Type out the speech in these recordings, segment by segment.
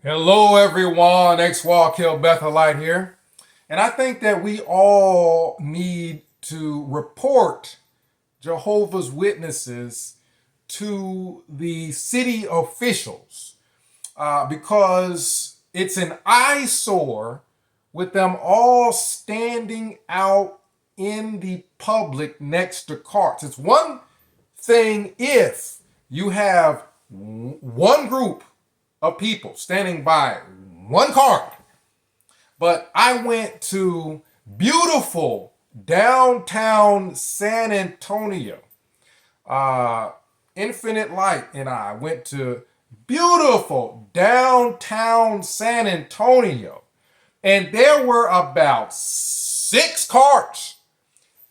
Hello, everyone. Walk Hill Bethelite here. And I think that we all need to report Jehovah's Witnesses to the city officials because it's an eyesore with them all standing out in the public next to carts. It's one thing if you have one group of people standing by one cart, but I went to beautiful downtown San Antonio. Uh, Infinite Light and I went to beautiful downtown San Antonio, and there were about six carts,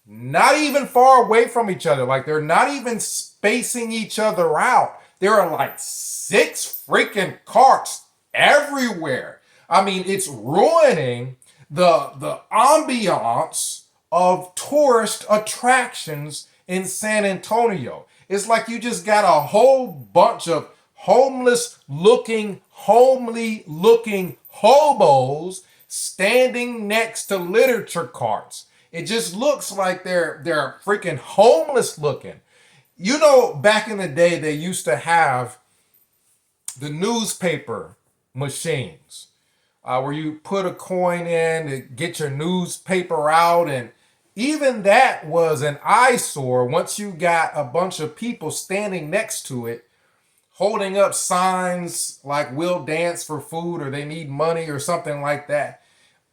not even far away from each other. Like they're not even spacing each other out. There are like six freaking carts everywhere. I mean, it's ruining the ambiance of tourist attractions in San Antonio. It's like you just got a whole bunch of homely looking hobos standing next to literature carts. It just looks like they're freaking homeless looking. You know, back in the day, they used to have the newspaper machines where you put a coin in to get your newspaper out, and even that was an eyesore once you got a bunch of people standing next to it holding up signs like "we'll dance for food" or "they need money" or something like that.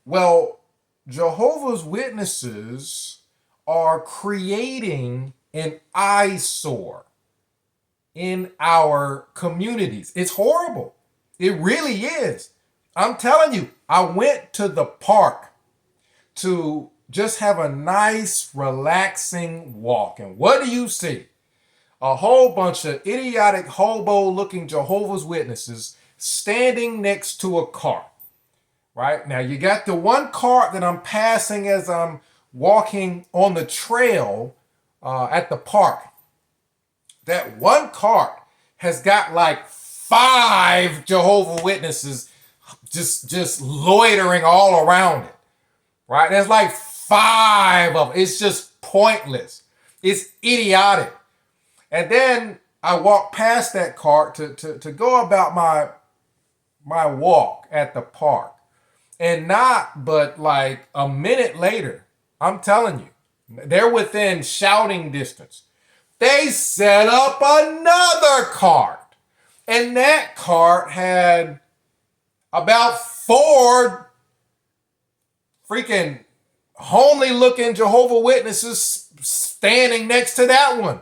Well, Jehovah's Witnesses are creating an eyesore in our communities. It's horrible. It really is. I'm telling you, I went to the park to just have a nice, relaxing walk. And what do you see? A whole bunch of idiotic, hobo looking Jehovah's Witnesses standing next to a car. Right? Now, you got the one cart that I'm passing as I'm walking on the trail at the park. That one cart has got like five Jehovah Witnesses just loitering all around it. Right? There's like five of them. It's just pointless. It's idiotic. And then I walk past that cart to go about my walk at the park. And not but like a minute later, I'm telling you, they're within shouting distance. They set up another cart. And that cart had about four freaking homely looking Jehovah Witnesses standing next to that one.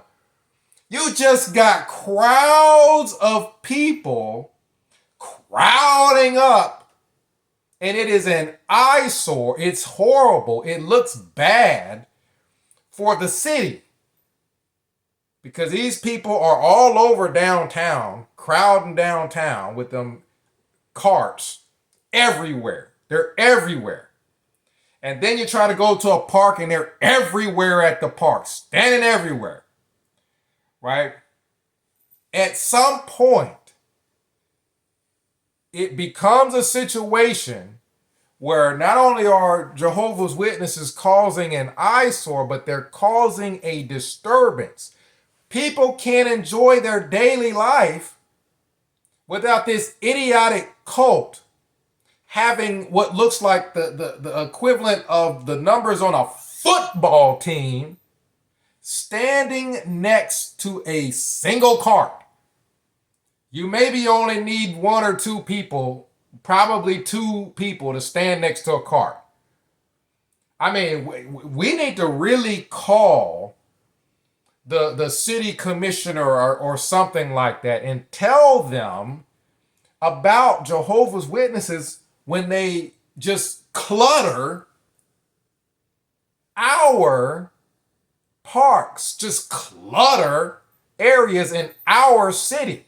You just got crowds of people crowding up, and it is an eyesore. It's horrible. It looks bad for the city because these people are all over downtown, crowding downtown with them carts everywhere. They're everywhere. And then you try to go to a park and they're everywhere at the park, standing everywhere. Right? At some point, it becomes a situation where not only are Jehovah's Witnesses causing an eyesore, but they're causing a disturbance. People can't enjoy their daily life without this idiotic cult having what looks like the equivalent of the numbers on a football team standing next to a single cart. You maybe only need one or two people, probably two people, to stand next to a cart. I mean, we need to really call the city commissioner or something like that and tell them about Jehovah's Witnesses when they just clutter our parks, just clutter areas in our city.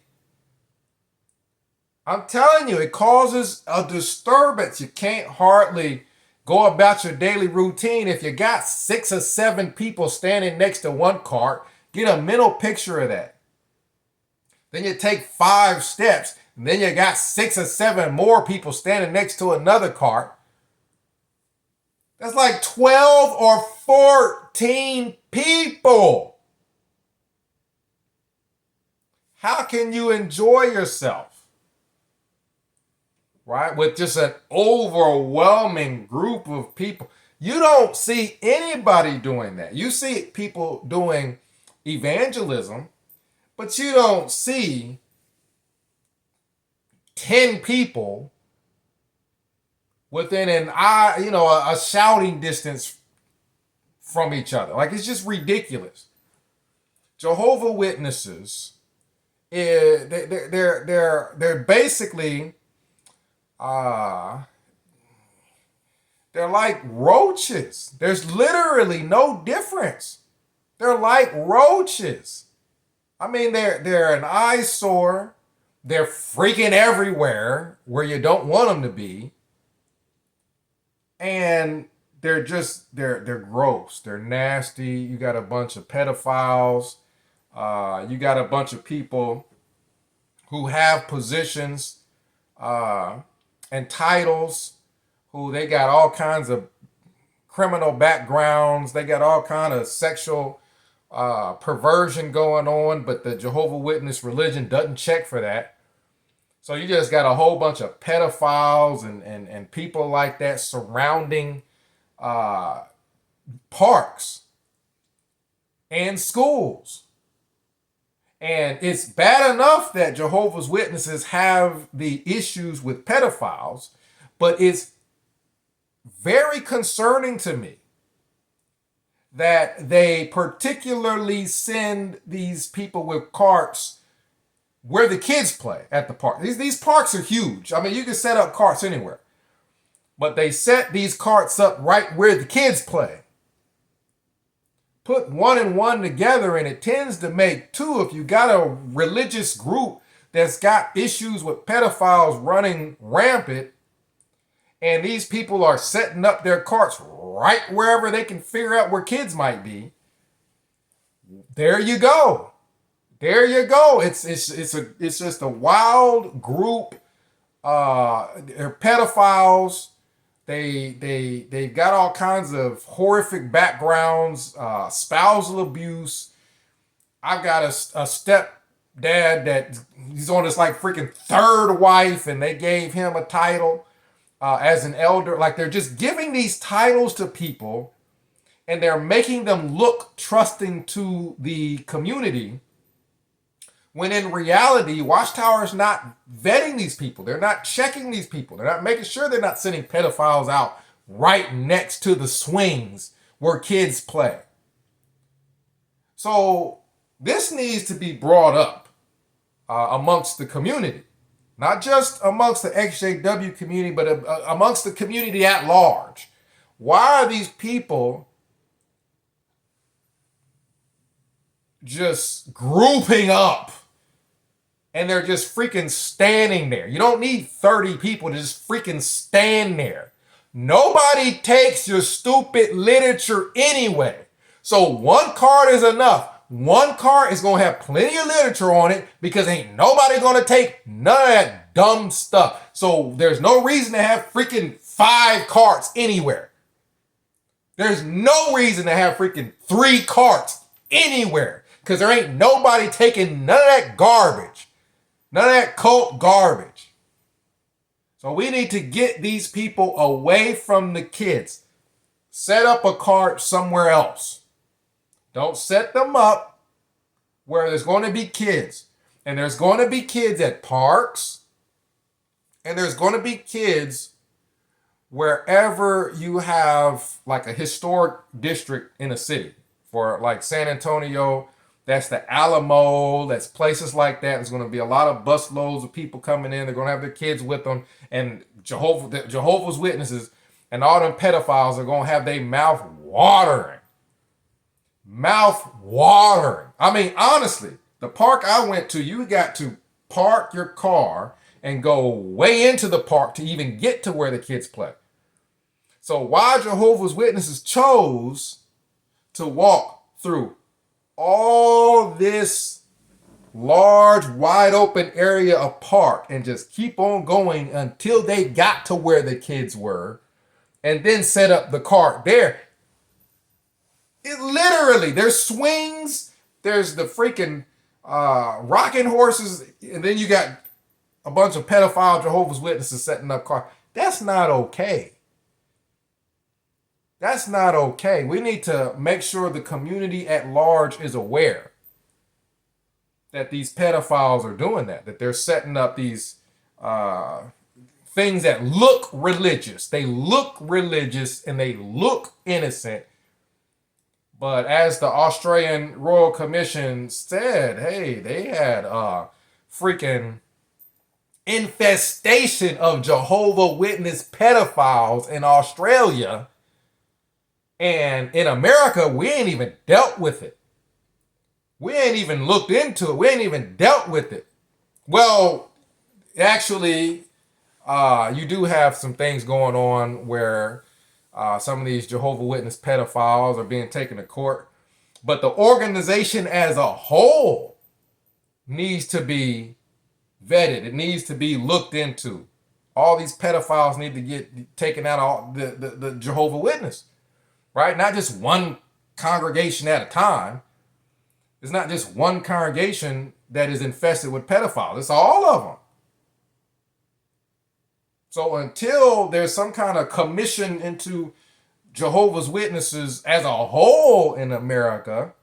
I'm telling you, it causes a disturbance. You can't hardly go about your daily routine if you got 6 or 7 people standing next to one cart. Get a mental picture of that. Then you take 5 steps. And then you got 6 or 7 more people standing next to another cart. That's like 12 or 14 people. How can you enjoy yourself, right, with just an overwhelming group of people? You don't see anybody doing that. You see people doing evangelism, but you don't see 10 people within a shouting distance from each other. Like, it's just ridiculous. Jehovah Witnesses, they're basically they're like roaches. There's literally no difference. They're like roaches. I mean, they're an eyesore. They're freaking everywhere where you don't want them to be. And they're gross. They're nasty. You got a bunch of pedophiles. You got a bunch of people who have positions and titles, who they got all kinds of criminal backgrounds. They got all kind of sexual perversion going on, but the Jehovah Witness religion doesn't check for that. So you just got a whole bunch of pedophiles and people like that surrounding parks and schools. And it's bad enough that Jehovah's Witnesses have the issues with pedophiles, but it's very concerning to me that they particularly send these people with carts where the kids play at the park. These parks are huge. I mean, you can set up carts anywhere. But they set these carts up right where the kids play. Put 1 and 1 together and it tends to make 2 if you got a religious group that's got issues with pedophiles running rampant, and these people are setting up their carts right wherever they can figure out where kids might be. There you go. There you go. It's just a wild group. They're pedophiles. They've got all kinds of horrific backgrounds, spousal abuse. I've got a stepdad that he's on his like freaking 3rd wife, and they gave him a title as an elder. Like, they're just giving these titles to people, and they're making them look trusting to the community, when in reality, Watchtower is not vetting these people. They're not checking these people. They're not making sure they're not sending pedophiles out right next to the swings where kids play. So this needs to be brought up amongst the community. Not just amongst the XJW community, but amongst the community at large. Why are these people just grouping up? And they're just freaking standing there. You don't need 30 people to just freaking stand there. Nobody takes your stupid literature anyway. So 1 card is enough. 1 card is going to have plenty of literature on it, because ain't nobody going to take none of that dumb stuff. So there's no reason to have freaking 5 cards anywhere. There's no reason to have freaking 3 cards anywhere, because there ain't nobody taking none of that garbage. None of that cult garbage. So we need to get these people away from the kids. Set up a cart somewhere else. Don't set them up where there's going to be kids. And there's going to be kids at parks. And there's going to be kids wherever you have like a historic district in a city. For like San Antonio, that's the Alamo, that's places like that. There's going to be a lot of busloads of people coming in. They're going to have their kids with them. And Jehovah's Witnesses and all them pedophiles are going to have their mouth watering. Mouth watering. I mean, honestly, the park I went to, you got to park your car and go way into the park to even get to where the kids play. So why Jehovah's Witnesses chose to walk through all this large, wide open area apart and just keep on going until they got to where the kids were and then set up the cart there. It literally, there's swings, there's the freaking rocking horses, and then you got a bunch of pedophile Jehovah's Witnesses setting up cars. That's not okay. That's not okay. We need to make sure the community at large is aware that these pedophiles are doing that they're setting up these things that look religious. They look religious and they look innocent. But as the Australian Royal Commission said, hey, they had a freaking infestation of Jehovah Witness pedophiles in Australia. And in America, we ain't even dealt with it. We ain't even looked into it. We ain't even dealt with it. Well, actually, you do have some things going on where some of these Jehovah Witness pedophiles are being taken to court. But the organization as a whole needs to be vetted. It needs to be looked into. All these pedophiles need to get taken out of the Jehovah Witness. Right? Not just one congregation at a time. It's not just one congregation that is infested with pedophiles. It's all of them. So until there's some kind of commission into Jehovah's Witnesses as a whole in America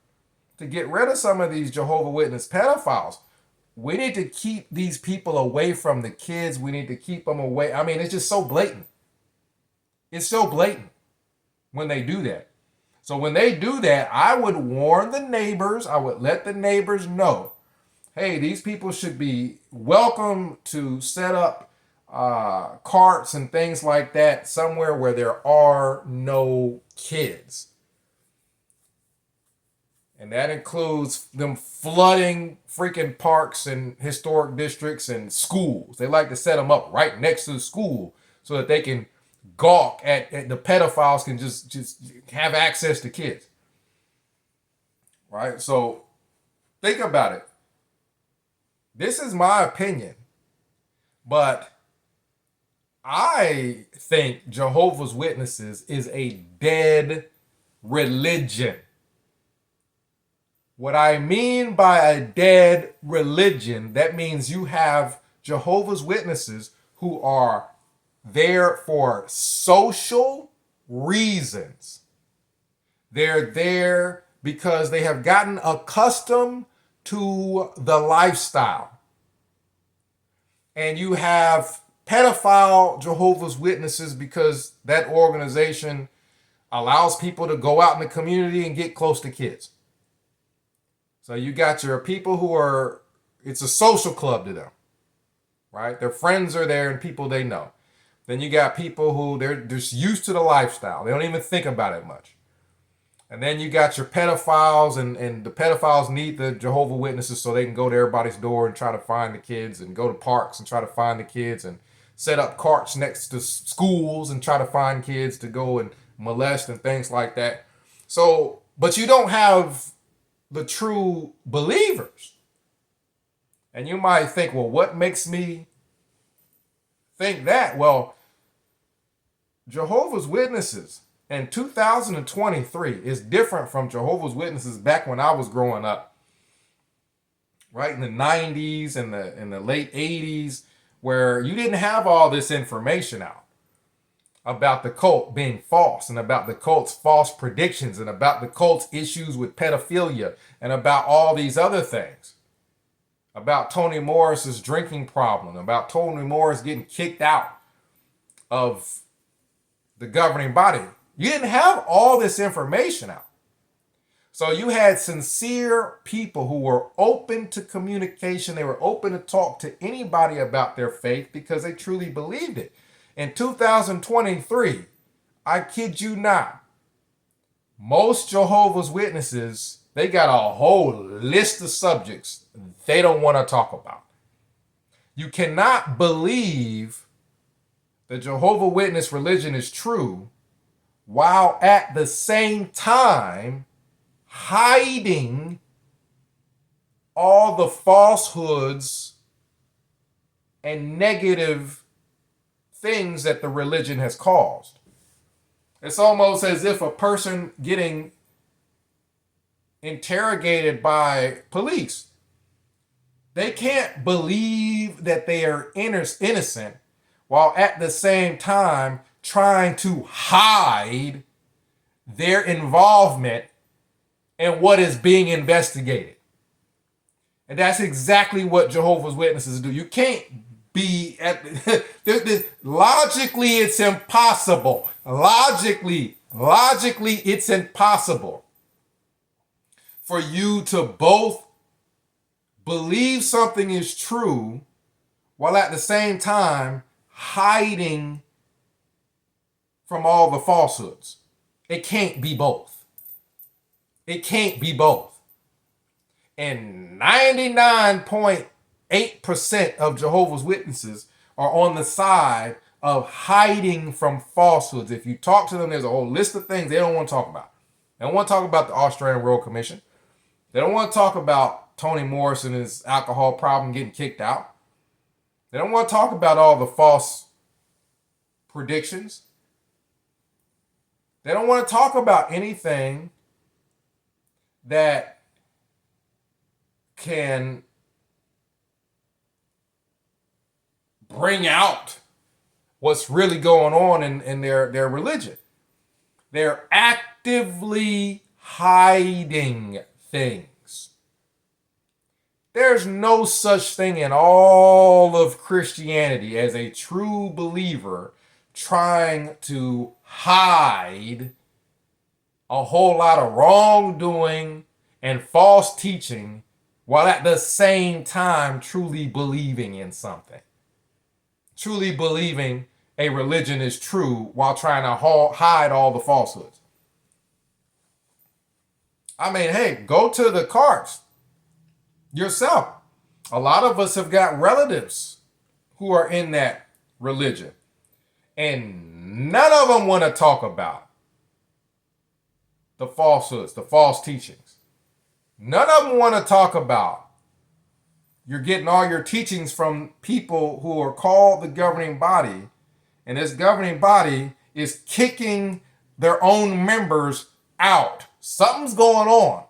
to get rid of some of these Jehovah Witness pedophiles, we need to keep these people away from the kids. We need to keep them away. I mean, it's just so blatant. It's so blatant when they do that. So when they do that, I would warn the neighbors. I would let the neighbors know, hey, these people should be welcome to set up carts and things like that somewhere where there are no kids. And that includes them flooding freaking parks and historic districts and schools. They like to set them up right next to the school so that they can gawk at the pedophiles can just have access to kids. Right? So think about it. This is my opinion, but I think Jehovah's Witnesses is a dead religion. What I mean by a dead religion, that means you have Jehovah's Witnesses who are there for social reasons. They're there because they have gotten accustomed to the lifestyle. And you have pedophile Jehovah's Witnesses because that organization allows people to go out in the community and get close to kids. So you got your people who are, it's a social club to them, right? Their friends are there and people they know. Then you got people who they're just used to the lifestyle. They don't even think about it much. And then you got your pedophiles, and the pedophiles need the Jehovah Witnesses so they can go to everybody's door and try to find the kids, and go to parks and try to find the kids, and set up carts next to schools and try to find kids to go and molest and things like that. So, but you don't have the true believers. And you might think, well, what makes me think that? Well, Jehovah's Witnesses in 2023 is different from Jehovah's Witnesses back when I was growing up, right in the 90s and the late 80s, where you didn't have all this information out about the cult being false, and about the cult's false predictions, and about the cult's issues with pedophilia, and about all these other things. About Toni Morris's drinking problem, about Toni Morris getting kicked out of the governing body. You didn't have all this information out. So you had sincere people who were open to communication. They were open to talk to anybody about their faith because they truly believed it. In 2023, I kid you not, most Jehovah's Witnesses, they got a whole list of subjects they don't want to talk about. You cannot believe the Jehovah Witness religion is true while at the same time hiding all the falsehoods and negative things that the religion has caused. It's almost as if a person getting interrogated by police, they can't believe that they are innocent while at the same time trying to hide their involvement in what is being investigated. And that's exactly what Jehovah's Witnesses do. You can't be at logically it's impossible. Logically it's impossible for you to both believe something is true while at the same time hiding from all the falsehoods. It can't be both. It can't be both. And 99.8% of Jehovah's Witnesses are on the side of hiding from falsehoods. If you talk to them, there's a whole list of things they don't want to talk about. They don't want to talk about the Australian Royal Commission. They don't want to talk about Toni Morrison and his alcohol problem getting kicked out. They don't want to talk about all the false predictions. They don't want to talk about anything that can bring out what's really going on in their religion. They're actively hiding things. There's no such thing in all of Christianity as a true believer trying to hide a whole lot of wrongdoing and false teaching while at the same time truly believing in something. Truly believing a religion is true while trying to hide all the falsehoods. I mean, hey, go to the carts yourself. A lot of us have got relatives who are in that religion, and none of them want to talk about the falsehoods, the false teachings. None of them want to talk about you're getting all your teachings from people who are called the governing body, and this governing body is kicking their own members out. Something's going on.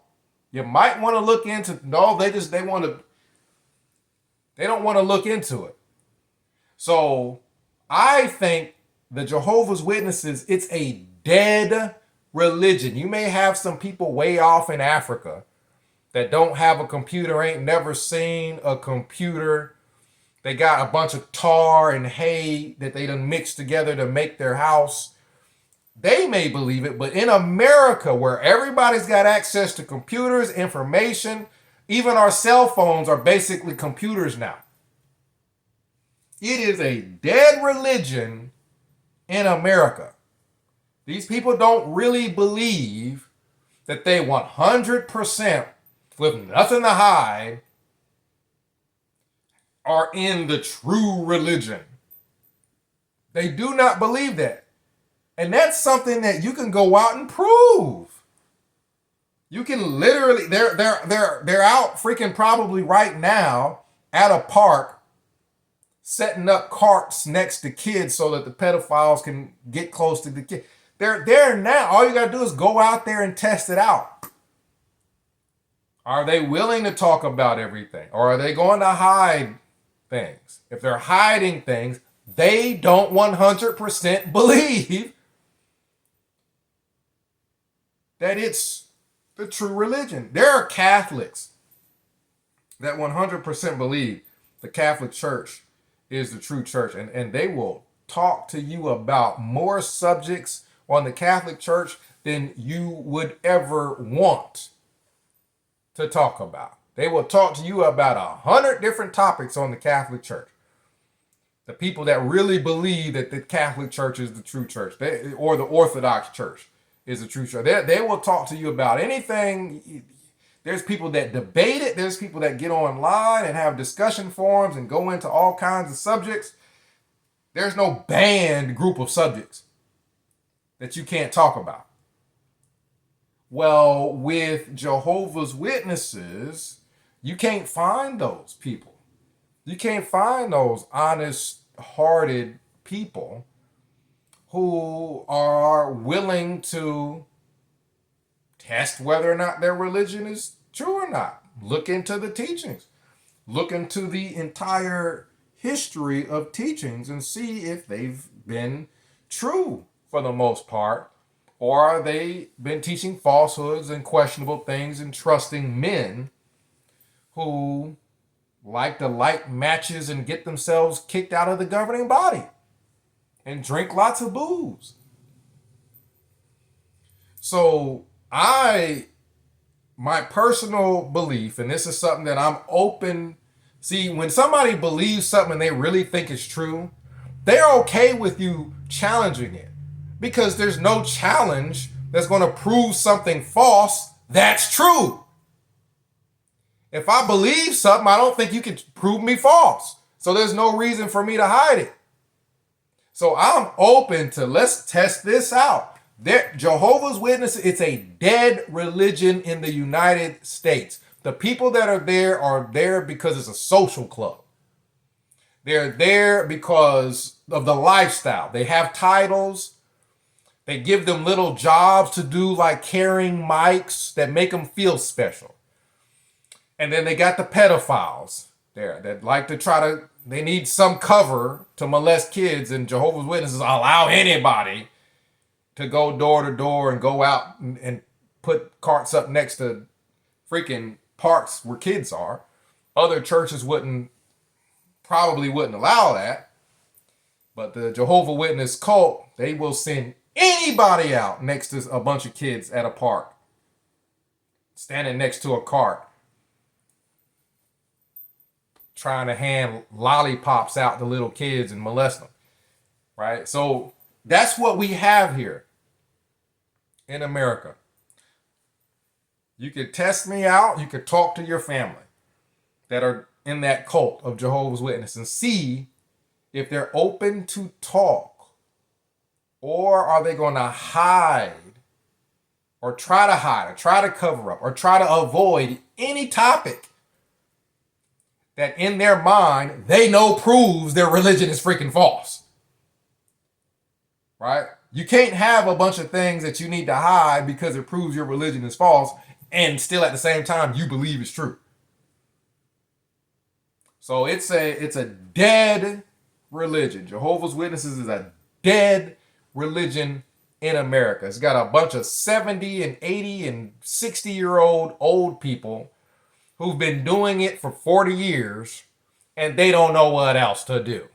You might want to look into. No, they don't want to look into it. So I think the Jehovah's Witnesses, it's a dead religion. You may have some people way off in Africa that don't have a computer, ain't never seen a computer. They got a bunch of tar and hay that they done mixed together to make their house. They may believe it, but in America, where everybody's got access to computers, information, even our cell phones are basically computers now. It is a dead religion in America. These people don't really believe that they 100% with nothing to hide are in the true religion. They do not believe that. And that's something that you can go out and prove. You can literally, they're out freaking probably right now at a park setting up carts next to kids so that the pedophiles can get close to the kids. They're there now. All you got to do is go out there and test it out. Are they willing to talk about everything? Or are they going to hide things? If they're hiding things, they don't 100% believe that it's the true religion. There are Catholics that 100% believe the Catholic Church is the true church. And they will talk to you about more subjects on the Catholic Church than you would ever want to talk about. They will talk to you about 100 different topics on the Catholic Church. The people that really believe that the Catholic Church is the true church, or the Orthodox Church is the true church. They will talk to you about anything. There's people that debate it. There's people that get online and have discussion forums and go into all kinds of subjects. There's no banned group of subjects that you can't talk about. Well, with Jehovah's Witnesses, You can't find those people. You can't find those honest hearted people who are willing to test whether or not their religion is true or not. Look into the teachings. Look into the entire history of teachings and see if they've been true for the most part, or are they been teaching falsehoods and questionable things and trusting men who like to light matches and get themselves kicked out of the governing body and drink lots of booze. So my personal belief, and this is something that I'm open. See, when somebody believes something and they really think it's true, they're okay with you challenging it because there's no challenge that's going to prove something false that's true. If I believe something, I don't think you can prove me false. So there's no reason for me to hide it. So I'm open to, let's test this out. Jehovah's Witnesses, it's a dead religion in the United States. The people that are there because it's a social club. They're there because of the lifestyle. They have titles. They give them little jobs to do, like carrying mics that make them feel special. And then they got the pedophiles there that like to they need some cover to molest kids, and Jehovah's Witnesses allow anybody to go door to door and go out and put carts up next to freaking parks where kids are. Other churches probably wouldn't allow that. But the Jehovah Witness cult, they will send anybody out next to a bunch of kids at a park, standing next to a cart, trying to hand lollipops out to little kids and molest them, right? So that's what we have here in America. You could test me out. You could talk to your family that are in that cult of Jehovah's Witnesses and see if they're open to talk, or are they going to hide or try to cover up or try to avoid any topic that in their mind they know proves their religion is freaking false. Right? You can't have a bunch of things that you need to hide because it proves your religion is false and still at the same time you believe it's true. So it's a dead religion. Jehovah's Witnesses is a dead religion in America. It's got a bunch of 70 and 80 and 60-year-old old people who've been doing it for 40 years and they don't know what else to do.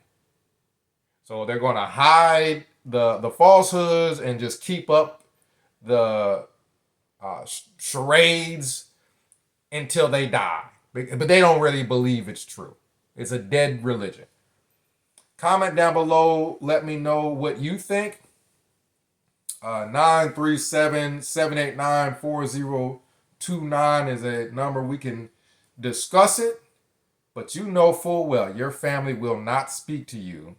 So they're going to hide the falsehoods and just keep up the charades until they die. But they don't really believe it's true. It's a dead religion. Comment down below. Let me know what you think. 937-789-4029 is a number we can discuss it. But you know full well your family will not speak to you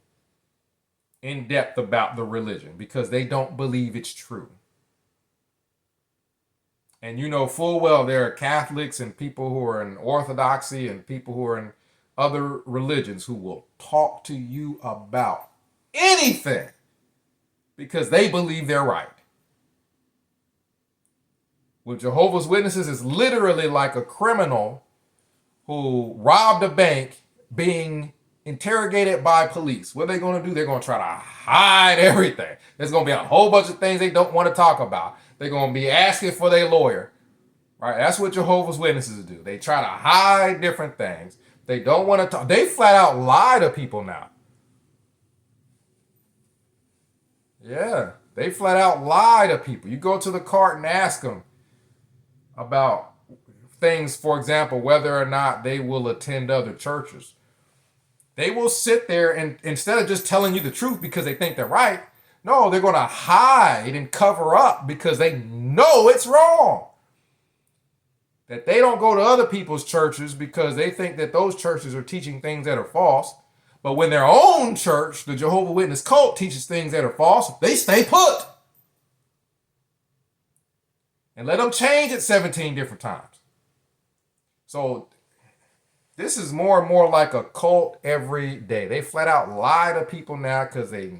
in depth about the religion because they don't believe it's true. And you know full well there are Catholics and people who are in Orthodoxy and people who are in other religions who will talk to you about anything because they believe they're right. With Jehovah's Witnesses, it's literally like a criminal who robbed a bank being interrogated by police. What are they going to do? They're going to try to hide everything. There's going to be a whole bunch of things they don't want to talk about. They're going to be asking for their lawyer. Right? That's what Jehovah's Witnesses do. They try to hide different things. They don't want to talk. They flat out lie to people now. Yeah, they flat out lie to people. You go to the cart and ask them about things, for example, whether or not they will attend other churches. They will sit there and instead of just telling you the truth because they think they're right, no, they're going to hide and cover up because they know it's wrong. That they don't go to other people's churches because they think that those churches are teaching things that are false. But when their own church, the Jehovah Witness cult, teaches things that are false, they stay put. And let them change it 17 different times. So This is more and more like a cult every day. They flat out lie to people now because they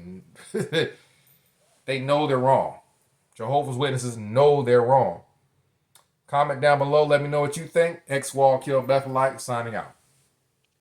they know they're wrong. Jehovah's Witnesses know they're wrong. Comment down below. Let me know what you think. X Wall Kill Bethlite signing out.